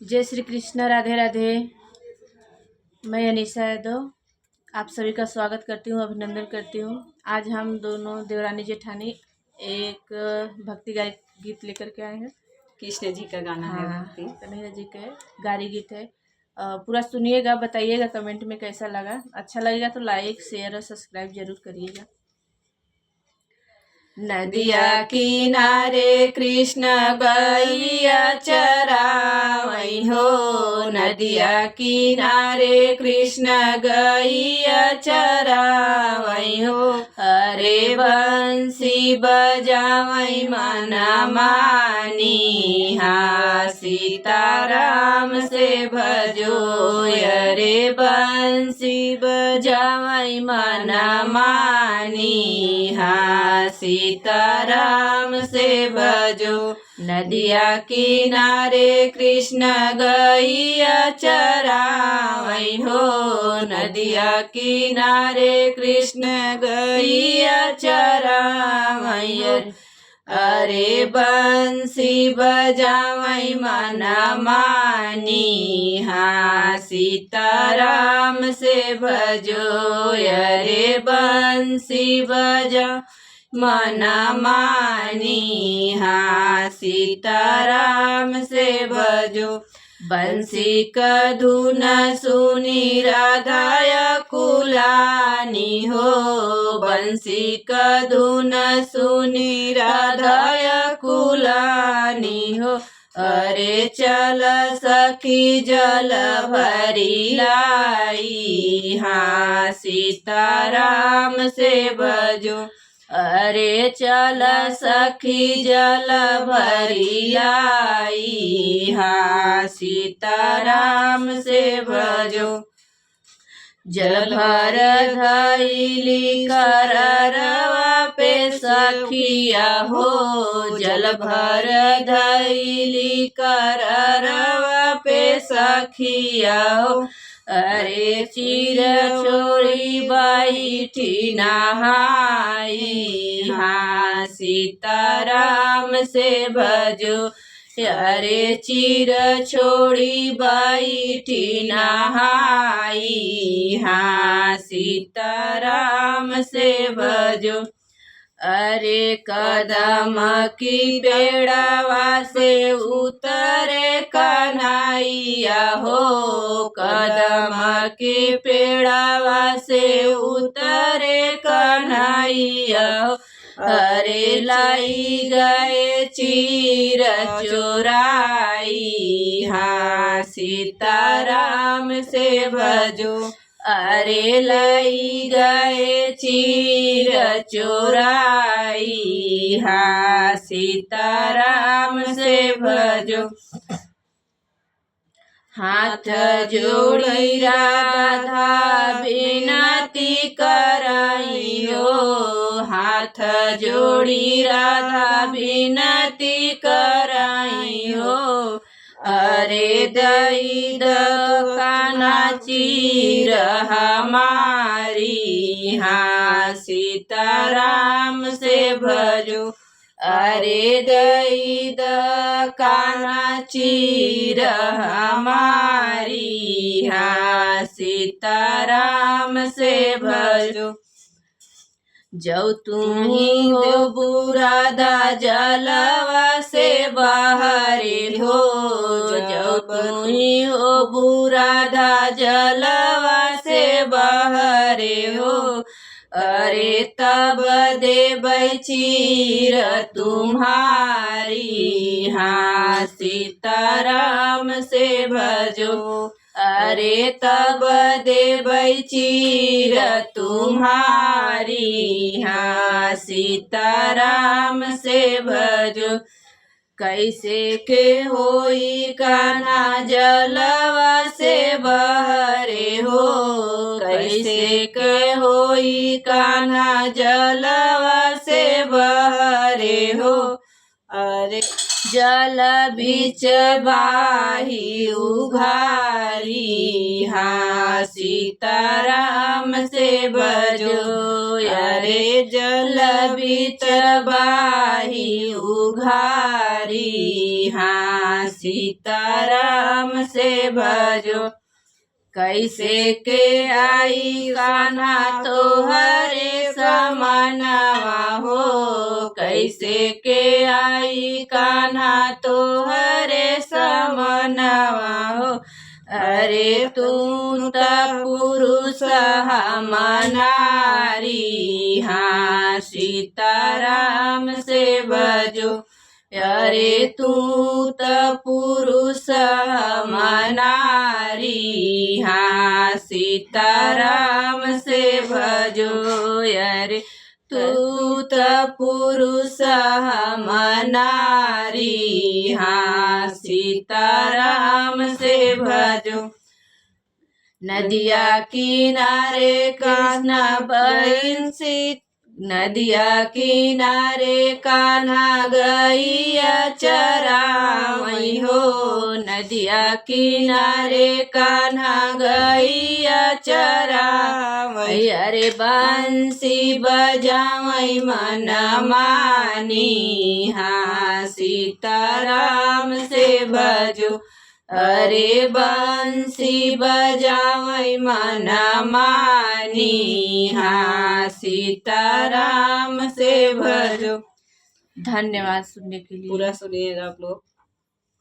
जय श्री कृष्ण, राधे राधे। मैं अनीशा यादव आप सभी का स्वागत करती हूँ, अभिनंदन करती हूँ। आज हम दोनों देवरानी जेठानी एक भक्ति गाय गीत लेकर के आए हैं। कृष्ण जी का गाना है हाँ, भक्ति। कन्हैया जी का गारी गीत है। पूरा सुनिएगा, बताइएगा कमेंट में कैसा लगा। अच्छा लगेगा तो लाइक शेयर और सब्सक्राइब जरूर करिएगा। नदिया किनारे कृष्ण गैया चरावई हो, नदिया किनारे कृष्ण गैया चरावई हो। अरे बंसी बजावई मना मानी, हाँ सीताराम से भजो। अरे बंसी बजावई मना मानी, हाँ सीताराम से भजो। नदिया किनारे कृष्ण गैया चरावई हो, नदिया किनारे कृष्ण गैया चरावई। अरे बंसी बजावई मना मानी, हाँ सीताराम से भजो। अरे बंसी बजा मना मानी, हाँ सीताराम से भजो। बंसी का धुन सुनी राधा कुलानी हो, बंसी का धुन सुनी राधा कुलानी हो। अरे चल सखी जल भरी लाई, हाँ सीताराम से भजो। अरे चल सखी जल भरी लाई, हाँ सीताराम से भजो। जल भर धैली कररवा पे सखिया हो, जल भर धैली कररवा पे सखिया हो। अरे चिर छोरी बैठी नहाई, हाँ सीताराम से भजो। अरे चिर छोड़ी बैठी नहाई, हाँ सीताराम से भजो। अरे कदम की पेड़वा से उतरे कन्हैया हो, कदम की पेड़वा से उतरे कन्हैया हो। अरे लाई गए चीर चोराई, हाँ सीताराम से भजो। अरे लाई गए चीर चोराई, हाँ सीताराम से भजो। हाथ जोड़ी राधा विनती कराई हो, हाथ जोड़ी राधा विनती कराई हो। अरे दई काना चीर हमारी, हाँ सीताराम से भजो। अरे दई काना चीर हमारी, हाँ सीताराम से भजो। जब तुम्ही हो बुरादा जलवा से बाहरे हो, जब तुम्ही हो बुरादा जलवा से बाहरे हो। अरे तब देबै चीर तुम्हारी, हाँ सीताराम से भजो। अरे तब देबै चीर तुम्हारी, हाँ सीताराम से भजो। कैसे के होई कान्हा जलवा से बहरे हो, कैसे के होई कान्हा जलवा से बहरे हो। अरे जल जल बीच बाही उघारी। हाँ सीताराम से भजो, अरे जल बीच बाही उघारी। हाँ सीताराम से भजो, कैसे के आई कान्हा तोहरे समानवा हो। कैसे के आई कान्हा तोहरे समानवा हो। अरे तू त पुरुष हम नारी। हाँ सीताराम से भजो, अरे तू त पुरुष हम नारी। हाँ सीताराम से भजो, अरे तू त पुरुष हम नारी। हाँ सीताराम से भजो। नदिया किनारे कान्हा बहन सी, नदिया किनारे कान्हा गैया चरावई हो। नदिया किनारे कान्हा गैया चरावई। अरे बंसी बजावई मन मानी। हाँ सीताराम से भजो, अरे बंसी बजावई मन मानी। हाँ सीताराम से भजो। धन्यवाद सुनने के लिए। पूरा सुनिएगा आप लोग।